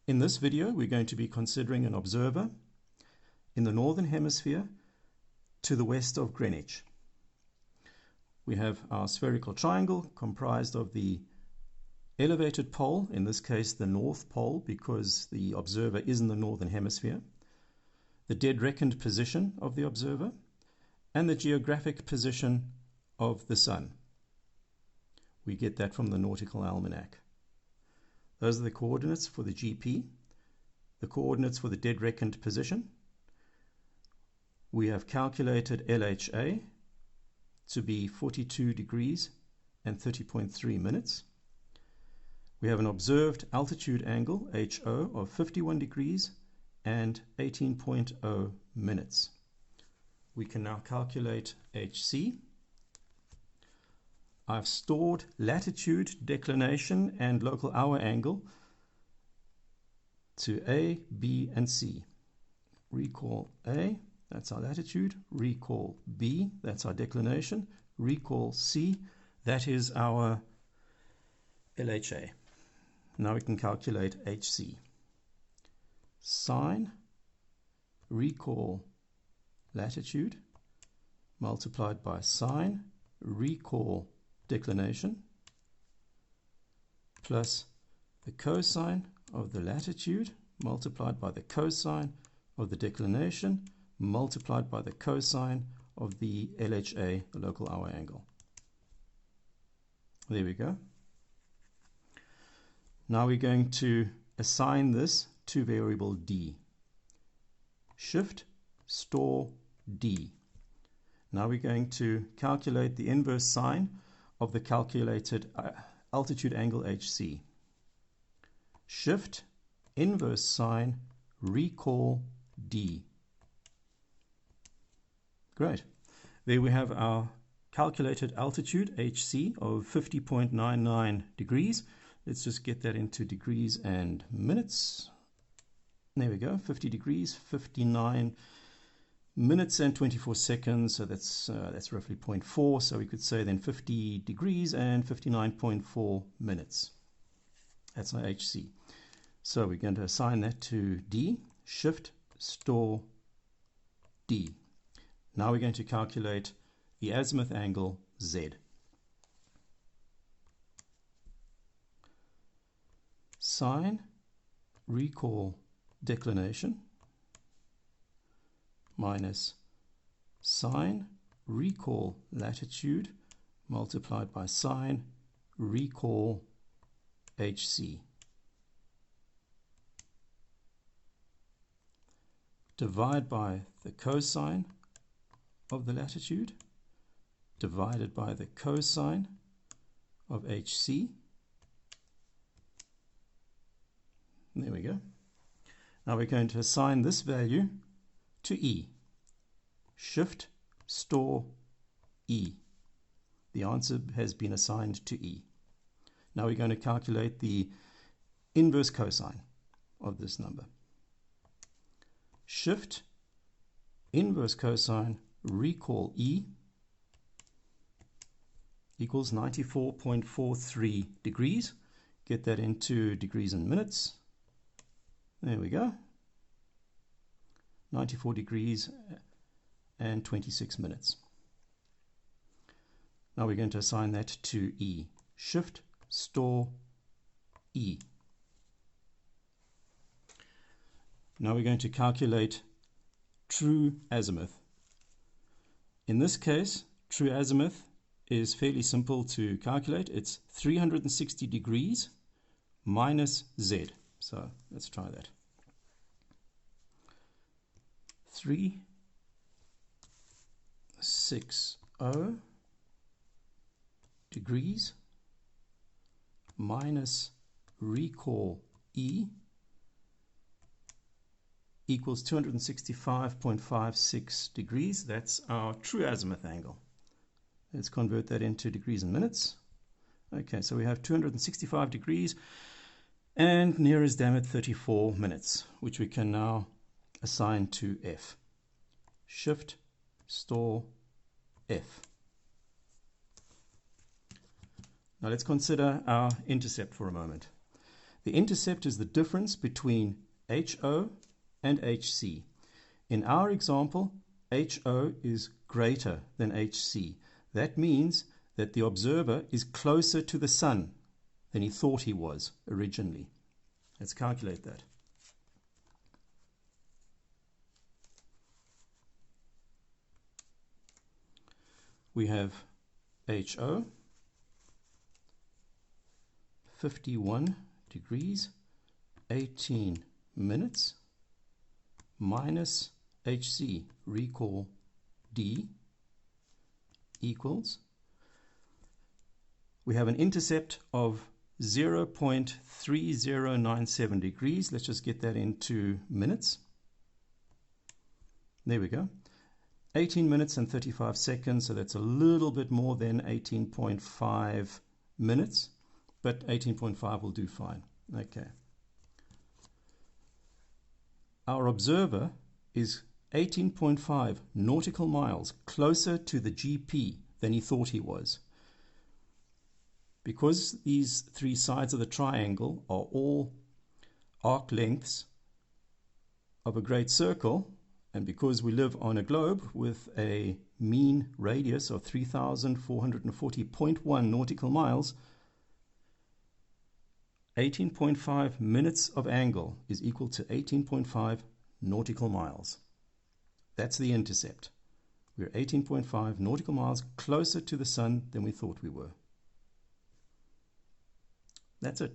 In this video, we're going to be considering an observer in the northern hemisphere to the west of Greenwich. We have our spherical triangle comprised of the elevated pole, in this case the north pole because the observer is in the northern hemisphere, the dead reckoned position of the observer, and the geographic position of the sun. We get that from the Nautical Almanac. Those are the coordinates for the GP, the coordinates for the dead reckoned position. We have calculated LHA to be 42 degrees and 30.3 minutes. We have an observed altitude angle, HO, of 51 degrees and 18.0 minutes. We can now calculate HC. I've stored latitude, declination, and local hour angle to A, B, and C. Recall A, that's our latitude. Recall B, that's our declination. Recall C, that is our LHA. Now we can calculate HC. Sine, recall latitude, multiplied by sine, recall declination, plus the cosine of the latitude multiplied by the cosine of the declination multiplied by the cosine of the LHA, the local hour angle. There we go. Now we're going to assign this to variable D. Shift, store, D. Now we're going to calculate the inverse sine of the calculated altitude angle HC. Shift, inverse sine, recall D. Great. There we have our calculated altitude HC of 50.99 degrees. Let's just get that into degrees and minutes. There we go, 50 degrees, 59 minutes and 24 seconds, so that's roughly 0.4, so we could say then 50 degrees and 59.4 minutes. That's our HC. So we're going to assign that to D, shift, store, D. Now we're going to calculate the azimuth angle Z. Sine, recall declination, minus sine, recall latitude, multiplied by sine, recall HC. Divide by the cosine of the latitude, divided by the cosine of HC. There we go. Now we're going to assign this value to E. Shift, store, E. The answer has been assigned to E. Now we're going to calculate the inverse cosine of this number. Shift, inverse cosine, recall E equals 94.43 degrees. Get that into degrees and minutes. There we go. 94 degrees and 26 minutes. Now we're going to assign that to E. Shift, store, E. Now we're going to calculate true azimuth. In this case, true azimuth is fairly simple to calculate. It's 360 degrees minus Z. So let's try that. 360 degrees minus recall E equals 265.56 degrees. That's our true azimuth angle. Let's convert that into degrees and minutes. Okay, so we have 265 degrees and near as damn it 34 minutes, which we can now assign to F. Shift, store, F. Now let's consider our intercept for a moment. The intercept is the difference between HO and HC. In our example, HO is greater than HC. That means that the observer is closer to the sun than he thought he was originally. Let's calculate that. We have HO, 51 degrees, 18 minutes, minus HC, recall D, equals, we have an intercept of 0.3097 degrees. Let's just get that into minutes. There we go. 18 minutes and 35 seconds, so that's a little bit more than 18.5 minutes, but 18.5 will do fine. Okay. Our observer is 18.5 nautical miles closer to the GP than he thought he was. Because these three sides of the triangle are all arc lengths of a great circle, and because we live on a globe with a mean radius of 3,440.1 nautical miles, 18.5 minutes of angle is equal to 18.5 nautical miles. That's the intercept. We're 18.5 nautical miles closer to the sun than we thought we were. That's it.